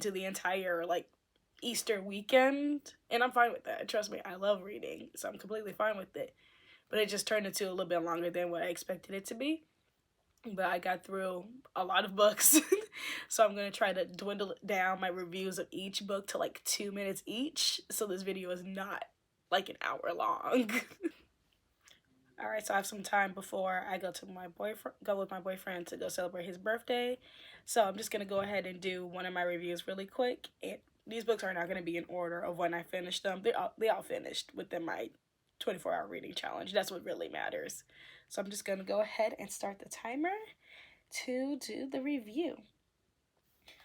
into the entire like Easter weekend, and I'm fine with that. Trust me, I love reading, so I'm completely fine with it. But it just turned into a little bit longer than what I expected it to be. But I got through a lot of books, so I'm gonna try to dwindle down my reviews of each book to like 2 minutes each, so this video is not like an hour long. All right, so I have some time before I go to go with my boyfriend to go celebrate his birthday. So I'm just gonna go ahead and do one of my reviews really quick. And these books are not gonna be in order of when I finished them. They all finished within my 24-hour reading challenge. That's what really matters. So I'm just gonna go ahead and start the timer to do the review.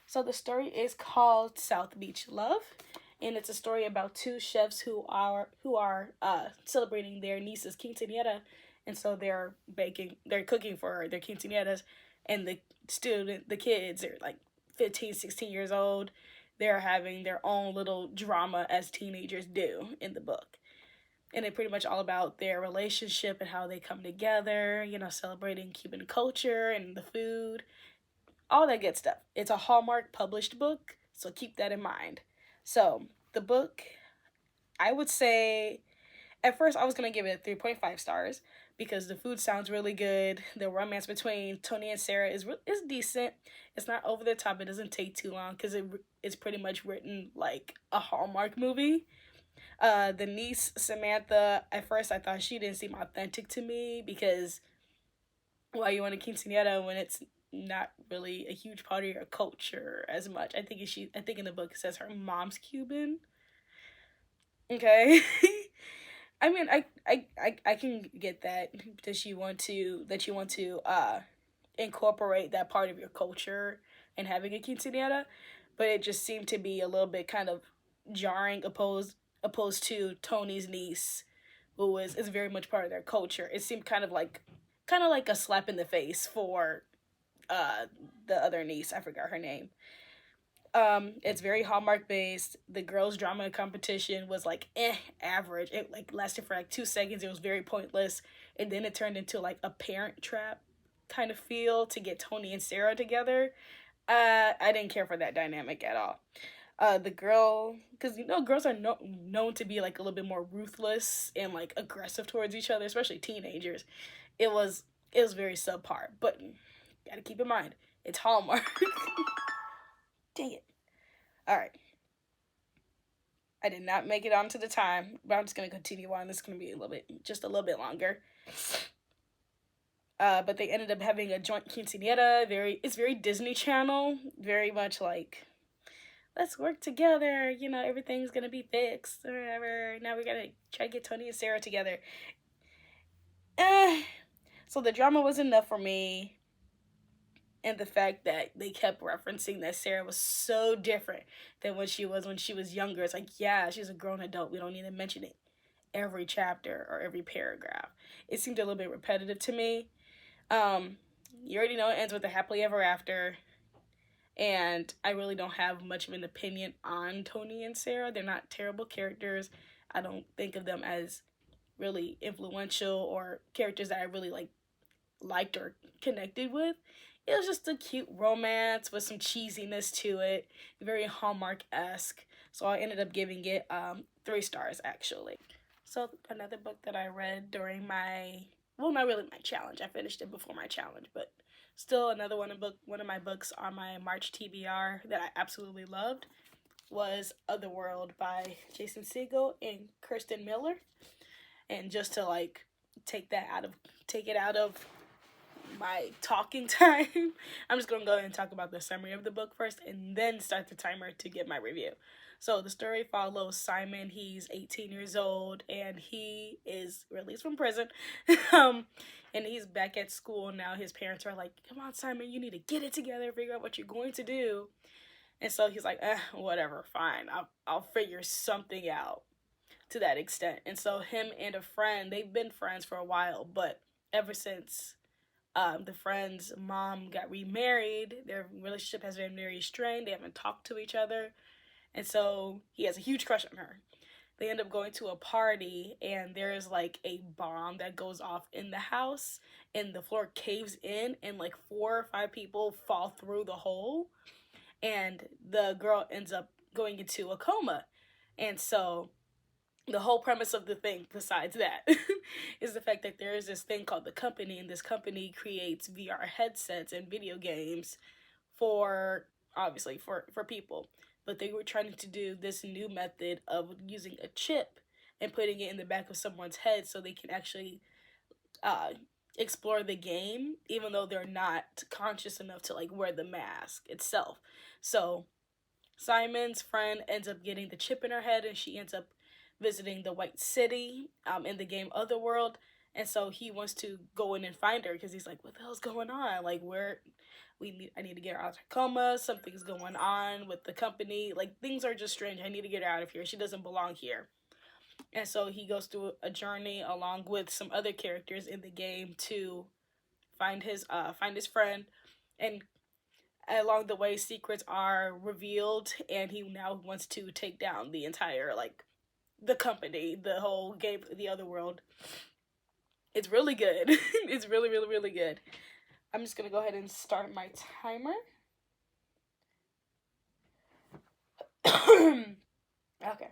So the story is called South Beach Love, and it's a story about two chefs who are celebrating their niece's quinceañera, and so they're cooking for their quinceañeras, and the kids are like 15, 16 years old. They're having their own little drama as teenagers do in the book. And it's pretty much all about their relationship and how they come together, celebrating Cuban culture and the food, all that good stuff. It's a Hallmark published book, so keep that in mind. So, the book, I would say, at first I was going to give it 3.5 stars because the food sounds really good. The romance between Tony and Sarah is decent. It's not over the top. It doesn't take too long because it's pretty much written like a Hallmark movie. The niece, Samantha, at first I thought she didn't seem authentic to me because why you want a quinceañera when it's not really a huge part of your culture as much. I think in the book it says her mom's Cuban. Okay. I mean, I can get that you want to incorporate that part of your culture and having a quinceañera, but it just seemed to be a little bit kind of jarring opposed to Tony's niece, who is very much part of their culture. It seemed kind of like a slap in the face for the other niece. I forgot her name. It's very Hallmark based. The girls drama competition was like average. It like lasted for like 2 seconds. It was very pointless, and then it turned into like a Parent Trap kind of feel to get Tony and Sarah together. I didn't care for that dynamic at all. The girl, because girls are known to be like a little bit more ruthless and like aggressive towards each other, especially teenagers. It was very subpar, but gotta keep in mind it's Hallmark. Dang it. All right. I did not make it onto the time, but I'm just gonna continue on. This is gonna be just a little bit longer. But they ended up having a joint quinceañera. It's very Disney Channel. Very much like, let's work together. Everything's gonna be fixed or whatever. Now we gotta try to get Tony and Sarah together. So the drama was enough for me. And the fact that they kept referencing that Sarah was so different than when she was younger. It's like, yeah, she's a grown adult. We don't need to mention it every chapter or every paragraph. It seemed a little bit repetitive to me. You already know it ends with a happily ever after. And I really don't have much of an opinion on Tony and Sarah. They're not terrible characters. I don't think of them as really influential or characters that I really liked or connected with. It was just a cute romance with some cheesiness to it, very Hallmark-esque. So I ended up giving it 3 stars, actually. So another book that I read during not really my challenge. I finished it before my challenge, but still another one of my books on my March TBR that I absolutely loved was Otherworld by Jason Segel and Kirsten Miller. And just to take it out of my talking time, I'm just gonna go ahead and talk about the summary of the book first and then start the timer to give my review. So the story follows Simon. He's 18 years old and he is released from prison. And he's back at school now. His parents are like, come on, Simon, you need to get it together, figure out what you're going to do. And so he's like, whatever, fine, I'll figure something out to that extent. And so him and a friend, they've been friends for a while, but ever since the friend's mom got remarried, their relationship has been very strained. They haven't talked to each other. And so he has a huge crush on her. They end up going to a party and there's a bomb that goes off in the house and the floor caves in and 4 or 5 people fall through the hole. and the girl ends up going into a coma. And so the whole premise of the thing, besides that, is the fact that there is this thing called the company, and this company creates VR headsets and video games for, obviously, for people. But they were trying to do this new method of using a chip and putting it in the back of someone's head so they can actually uh, explore the game, even though they're not conscious enough to like wear the mask itself. So Simon's friend ends up getting the chip in her head, and she ends up visiting the White City in the game Otherworld. And so he wants to go in and find her because he's like, "What the hell's going on? Like, I need to get her out of her coma. Something's going on with the company. Like, things are just strange. I need to get her out of here. She doesn't belong here." And so he goes through a journey along with some other characters in the game to find his friend, and along the way secrets are revealed, and he now wants to take down the entire, like, the company, the whole game, the Otherworld. It's really good. It's really, really, really good. I'm just gonna go ahead and start my timer. Okay.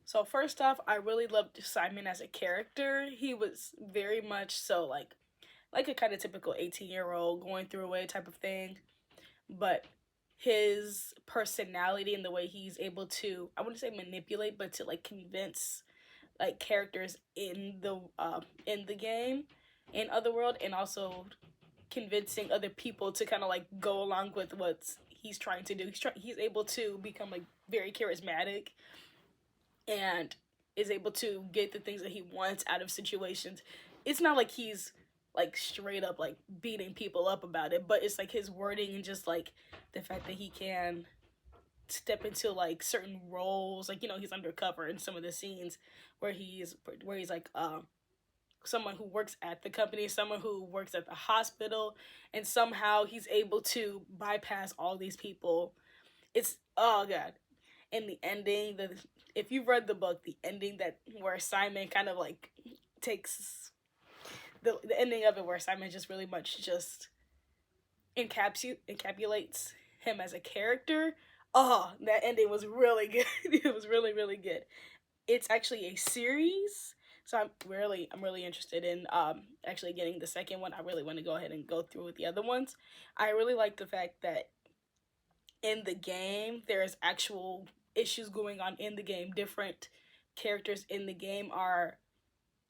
So first off, I really loved Simon as a character. He was very much so like a kind of typical 18-year-old going through a type of thing, but his personality and the way he's able to, I wouldn't say manipulate, but to like convince like characters in the game in Otherworld, and also convincing other people to kind of like go along with what he's trying to do. He's able to become like very charismatic, and is able to get the things that he wants out of situations. It's not like he's like straight up like beating people up about it, but it's like his wording and just like the fact that he can step into like certain roles, like, you know, he's undercover in some of the scenes where he's like someone who works at the company, someone who works at the hospital, and somehow he's able to bypass all these people. It's, oh god. And the ending, the if you've read the book, the ending that where Simon kind of like takes the ending of it, where Simon just really much just encapsulates him as a character. Oh, that ending was really good. It was really, really good. It's actually a series, so I'm really interested in actually getting the second one. I really want to go ahead and go through with the other ones. I really like the fact that in the game there's actual issues going on in the game. Different characters in the game are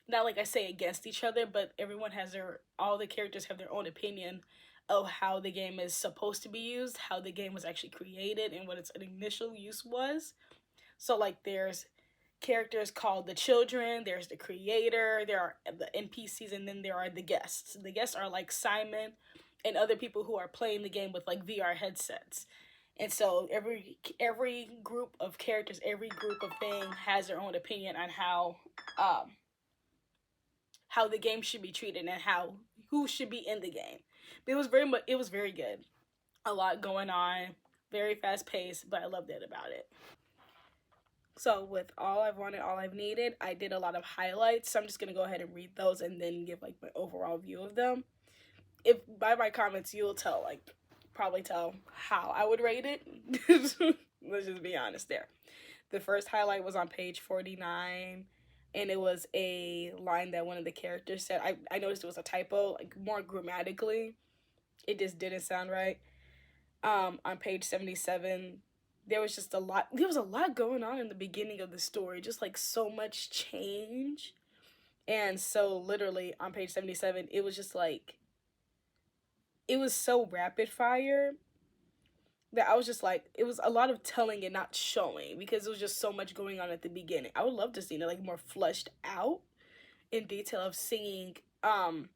not, like I say, against each other, but everyone has all the characters have their own opinion of how the game is supposed to be used, how the game was actually created, and what its initial use was. So like there's characters called the children, there's the creator, there are the NPCs, and then there are the guests. The guests are like Simon and other people who are playing the game with like VR headsets. And so every group of characters, every group of thing has their own opinion on how the game should be treated and who should be in the game. But it was very good. A lot going on, very fast paced, but I loved it about it. So with All I've Wanted, All I've Needed, I did a lot of highlights. So I'm just gonna go ahead and read those and then give like my overall view of them. If by my comments you'll probably tell how I would rate it. Let's just be honest there. The first highlight was on page 49, and it was a line that one of the characters said. I noticed it was a typo, like more grammatically. It just didn't sound right. On page 77, there was a lot going on in the beginning of the story, just like so much change. And so literally on page 77, it was just like, it was so rapid fire that I was just like, it was a lot of telling and not showing, because it was just so much going on at the beginning. I would love to see it like more fleshed out in detail of seeing God,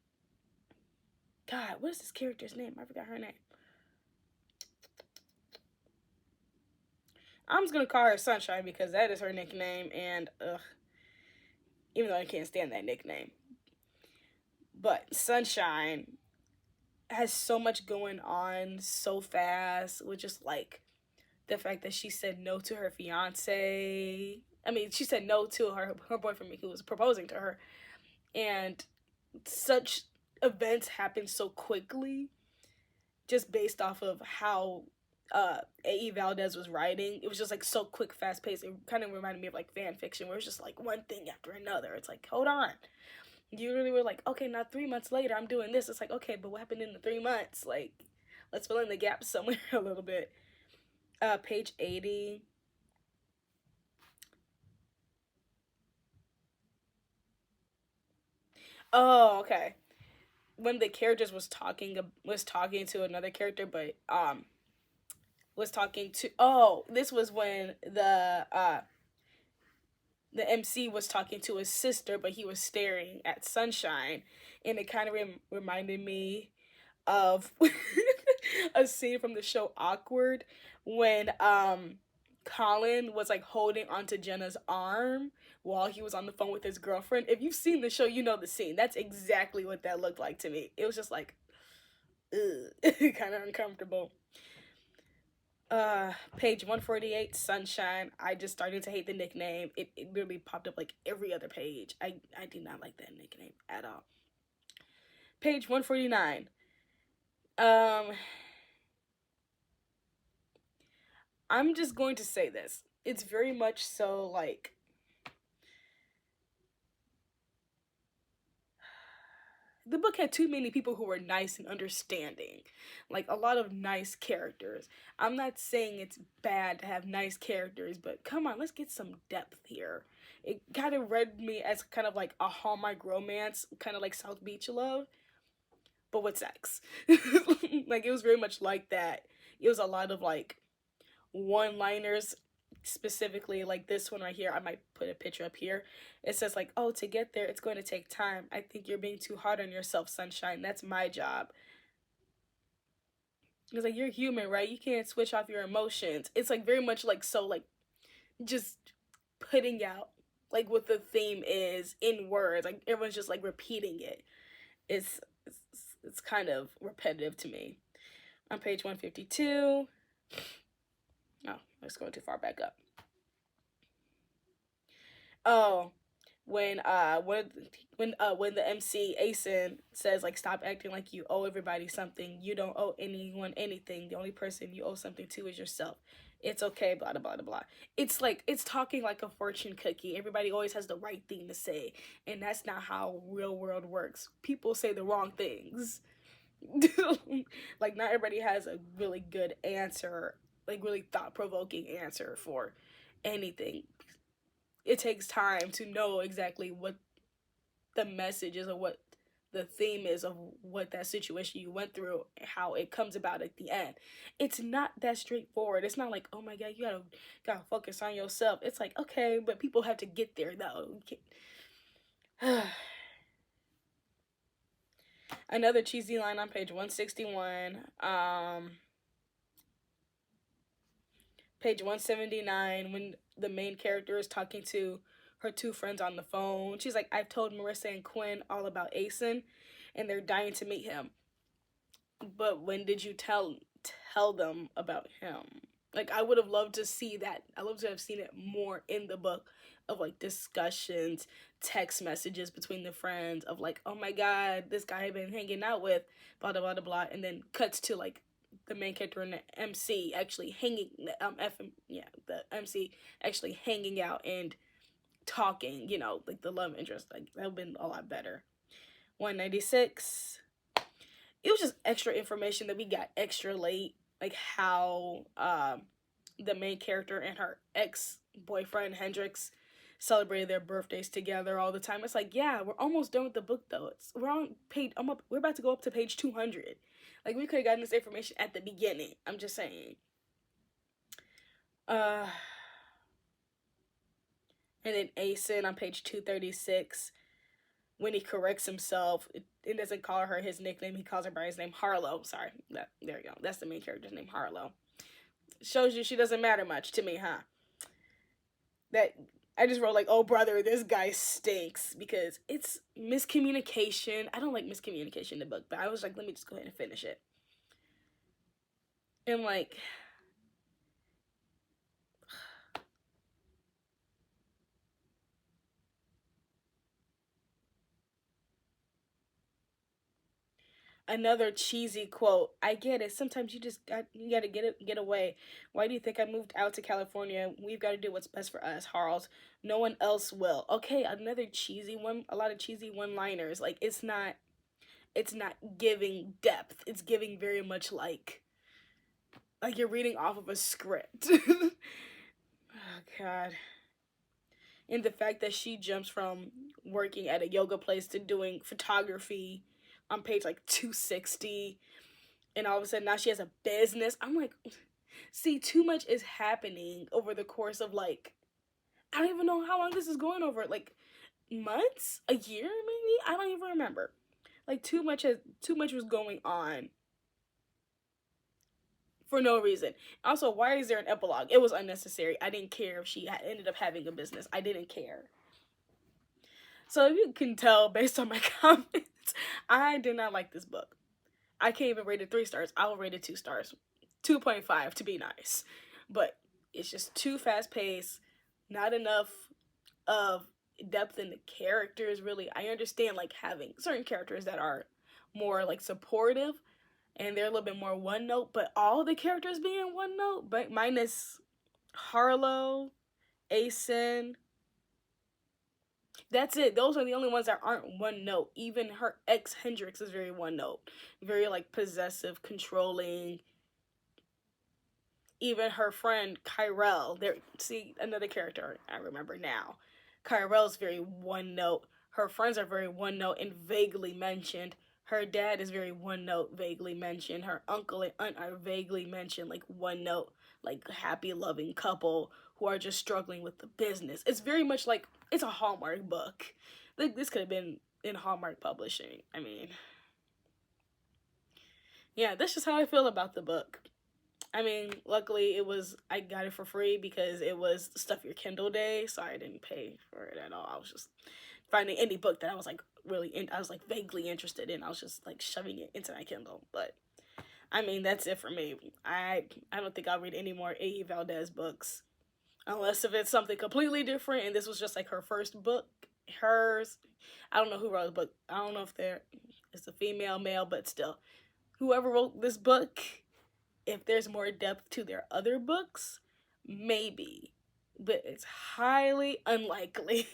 what is this character's name? I forgot her name. I'm just gonna call her Sunshine because that is her nickname, and even though I can't stand that nickname. But Sunshine has so much going on so fast, with just like the fact that she said no to her fiance. I mean, she said no to her boyfriend who was proposing to her, and such events happen so quickly, just based off of how A.E. Valdez was writing. It was just like so quick, fast paced. It kind of reminded me of like fan fiction, where it's just like one thing after another. It's like, hold on, you really were like, okay, now 3 months later, I'm doing this. It's like, okay, but what happened in the 3 months? Like, let's fill in the gaps somewhere a little bit. Page 80. Oh, okay. When the characters was talking to another character, but was talking to, oh, this was when the MC was talking to his sister, but he was staring at Sunshine, and it kind of reminded me of a scene from the show Awkward, when Colin was like holding onto Jenna's arm while he was on the phone with his girlfriend. If you've seen the show, you know the scene. That's exactly what that looked like to me. It was just like, ugh, kind of uncomfortable. Page 148, Sunshine. I just started to hate the nickname. It literally popped up like every other page. I did not like that nickname at all. Page 149. I'm just going to say this. It's very much so like, the book had too many people who were nice and understanding. Like, a lot of nice characters. I'm not saying it's bad to have nice characters, but come on, let's get some depth here. It kind of read me as kind of like a Hallmark romance, kind of like South Beach Love, but with sex. Like, it was very much like that. It was a lot of like one liners, specifically like this one right here. I might put a picture up here. It says like, oh, to get there it's going to take time. I think you're being too hard on yourself, Sunshine. That's my job. It's like, you're human, right? You can't switch off your emotions. It's like very much like, so like, just putting out like what the theme is in words. Like, everyone's just like repeating it. It's kind of repetitive to me. On page 152. Oh, let's go too far back up. Oh, when the MC Asen says like, stop acting like you owe everybody something. You don't owe anyone anything. The only person you owe something to is yourself. It's okay, blah blah blah blah. It's like, it's talking like a fortune cookie. Everybody always has the right thing to say, and that's not how real world works. People say the wrong things. Like, not everybody has a really good answer, like really thought provoking answer for anything. It takes time to know exactly what the message is, or what the theme is of what that situation you went through, how it comes about at the end. It's not that straightforward. It's not like, oh my god, you gotta focus on yourself. It's like, okay, but people have to get there though. Another cheesy line on page 161. Page 179, when the main character is talking to her two friends on the phone. She's like, I've told Marissa and Quinn all about Asen, and they're dying to meet him. But when did you tell them about him? Like, I would have loved to see that. I love to have seen it more in the book, of like discussions, text messages between the friends of like, oh my god, this guy I've been hanging out with, blah blah blah blah, and then cuts to like the main character and the MC actually hanging, the MC actually hanging out and talking, like the love interest. Like, that would have been a lot better. 196. It was just extra information that we got extra late, like how the main character and her ex-boyfriend Hendrix celebrated their birthdays together all the time. It's like, yeah, we're almost done with the book though. We're about to go up to page 200. Like, we could have gotten this information at the beginning. I'm just saying. And then Asen on page 236, when he corrects himself, it doesn't call her his nickname. He calls her by his name, Harlow. Sorry, there you go. That's the main character's name, Harlow. Shows you she doesn't matter much to me, huh? That I just wrote like, oh brother, this guy stinks, because it's miscommunication. I don't like miscommunication in the book, but I was like, let me just go ahead and finish it. And like, Another cheesy quote. I get it. Sometimes you gotta get away. Why do you think I moved out to California? We've got to do what's best for us, Harles. No one else will. Okay, another cheesy one. A lot of cheesy one-liners. Like it's not giving depth. It's giving very much like you're reading off of a script. Oh God. And the fact that she jumps from working at a yoga place to doing photography on page like 260, and all of a sudden now she has a business. I'm like, see, too much is happening over the course of like, I don't even know how long this is going over. Like months, a year maybe. I don't even remember. Like too much was going on for no reason. Also, why is there an epilogue? It was unnecessary. I didn't care if she ended up having a business. I didn't care. So if you can tell based on my comments, I did not like this book. I can't even rate it 3 stars. I'll rate it 2 stars. 2.5 to be nice. But it's just too fast paced, not enough of depth in the characters really. I understand like having certain characters that are more like supportive and they're a little bit more one note, but all the characters being one note, but minus Harlow, Asen, that's it. Those are the only ones that aren't one note. Even her ex Hendrix is very one note, very like possessive, controlling. Even her friend Kyrell, there. See another character I remember now. Kyrell's very one note. Her friends are very one note and vaguely mentioned. Her dad is very one note, vaguely mentioned. Her uncle and aunt are vaguely mentioned, like one note, like happy, loving couple who are just struggling with the business. It's very much like it's a Hallmark book. Like this could have been in Hallmark Publishing. I mean, yeah, that's just how I feel about the book. I mean, luckily I got it for free because it was Stuff Your Kindle Day, so I didn't pay for it at all. I was just finding any book that I was like I was like vaguely interested in. I was just like shoving it into my Kindle. But I mean, that's it for me. I don't think I'll read any more A.E. Valdez books unless if it's something completely different and this was just like her first book. Hers, I don't know who wrote the book. I don't know if it's a female, male, but still, whoever wrote this book, if there's more depth to their other books, maybe, but it's highly unlikely.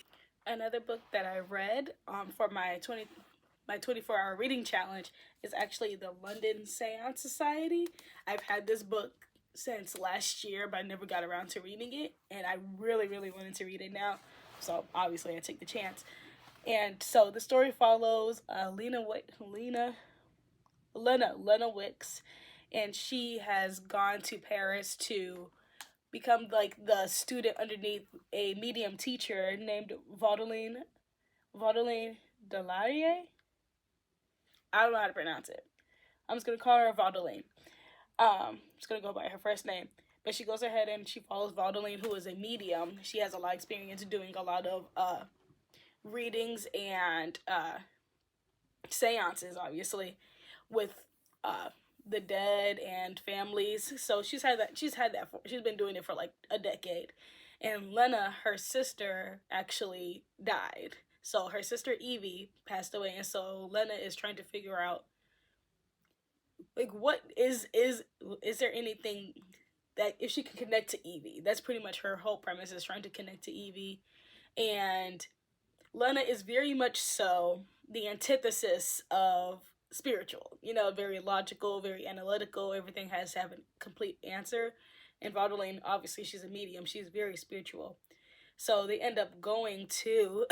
Another book that I read for my 24-hour reading challenge is actually the London Seance Society. I've had this book since last year, but I never got around to reading it, and I really, really wanted to read it now, so obviously I take the chance. And so the story follows Lena Wicks, and she has gone to Paris to become like the student underneath a medium teacher named Vaudeline Delarie. I don't know how to pronounce it. I'm just gonna call her Vaudeline. Just gonna go by her first name. But she goes ahead and she follows Vaudeline, who is a medium. She has a lot of experience doing a lot of readings and seances, obviously, with the dead and families. So she's been doing it for like a decade. And Lena, her sister, actually died. So her sister Evie passed away, and so Lena is trying to figure out like what is there anything that if she can connect to Evie. That's pretty much her whole premise, is trying to connect to Evie. And Lena is very much so the antithesis of spiritual. You know, very logical, very analytical. Everything has to have a complete answer. And Vaudeline, obviously, she's a medium. She's very spiritual. So they end up going to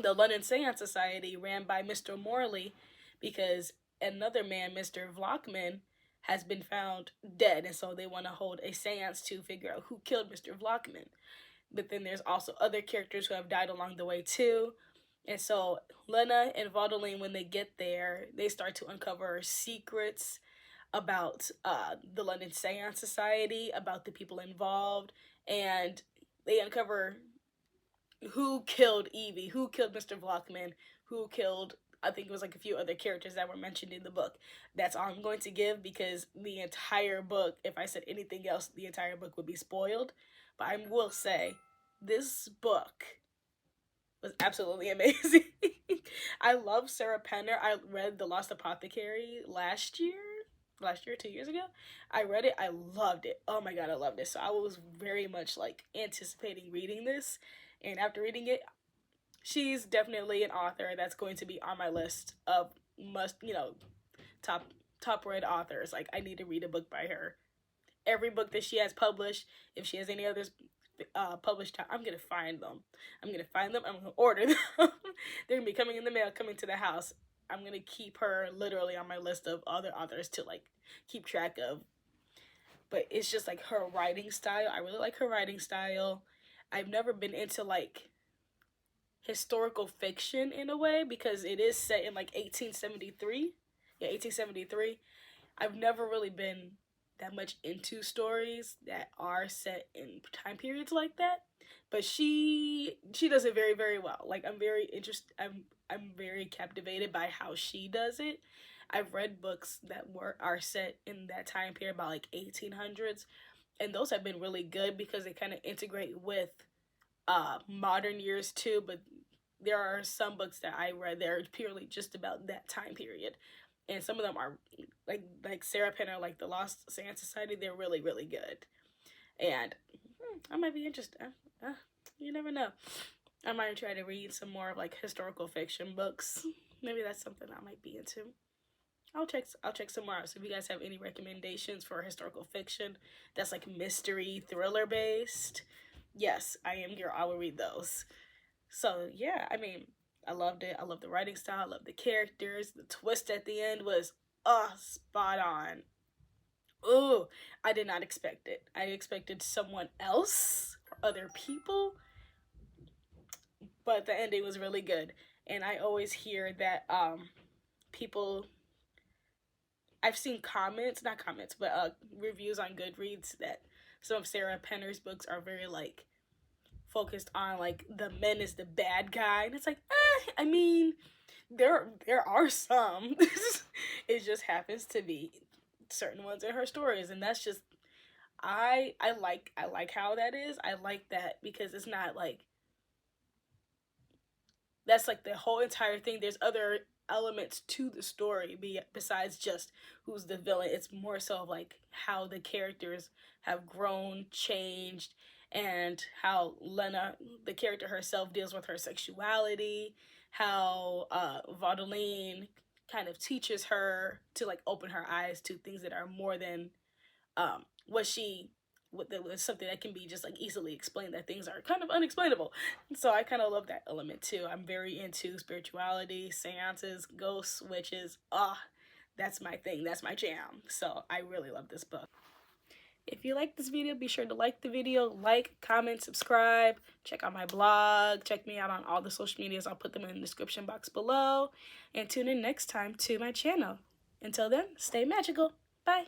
the London Seance Society ran by Mr. Morley because another man, Mr. Vlockman, has been found dead. And so they want to hold a seance to figure out who killed Mr. Vlockman. But then there's also other characters who have died along the way too. And so Lena and Vaudeline, when they get there, they start to uncover secrets about the London Seance Society, about the people involved, and they uncover who killed Evie, who killed Mr. Vlockman, who killed, I think it was like a few other characters that were mentioned in the book. That's all I'm going to give because the entire book, if I said anything else, the entire book would be spoiled. But I will say, this book was absolutely amazing. I love Sarah Penner. I read The Lost Apothecary last year, 2 years ago. I read it. I loved it. Oh my god, I loved it. So I was very much like anticipating reading this, and after reading it, she's definitely an author that's going to be on my list of top read authors. Like, I need to read a book by her. Every book that she has published, if she has any others published, I'm gonna find them. I'm gonna order them. They're gonna be coming in the mail, coming to the house. I'm gonna keep her literally on my list of other authors to like keep track of. But it's just like her writing style. I really like her writing style. I've never been into like historical fiction in a way because it is set in like 1873. Yeah, 1873. I've never really been that much into stories that are set in time periods like that, but she does it very, very well. Like, I'm very interested. I'm very captivated by how she does it. I've read books that are set in that time period, about like 1800s, and those have been really good because they kind of integrate with modern years too. But there are some books that I read that are purely just about that time period, and some of them are like Sarah Penner, like The Lost Sand Society. They're really, really good, and I might be interested. You never know. I might try to read some more of like historical fiction books. Maybe that's something I might be into. I'll check some more out. So if you guys have any recommendations for historical fiction that's like mystery thriller based, yes, I am here. I will read those. So yeah, I mean, I loved it. I love the writing style. I love the characters. The twist at the end was spot on. Ooh, I did not expect it. I expected someone else or other people, but the ending was really good. And I always hear that people, I've seen not comments, but reviews on Goodreads that some of Sarah Penner's books are very like focused on like the men is the bad guy, and it's like, I mean, there are some. It just happens to be certain ones in her stories, and that's just, I like how that is. I like that because it's not like that's like the whole entire thing. There's other elements to the story besides just who's the villain. It's more so of like how the characters have grown, changed, and how Lena, the character herself, deals with her sexuality, how Vaudeline kind of teaches her to like open her eyes to things that are more than what she with something that can be just like easily explained, that things are kind of unexplainable. So I kind of love that element too. I'm very into spirituality, seances, ghosts, witches. That's my thing. That's my jam. So I really love this book. If you like this video, be sure to like the video, like, comment, subscribe, check out my blog, check me out on all the social medias. I'll put them in the description box below, and tune in next time to my channel. Until then, stay magical. Bye.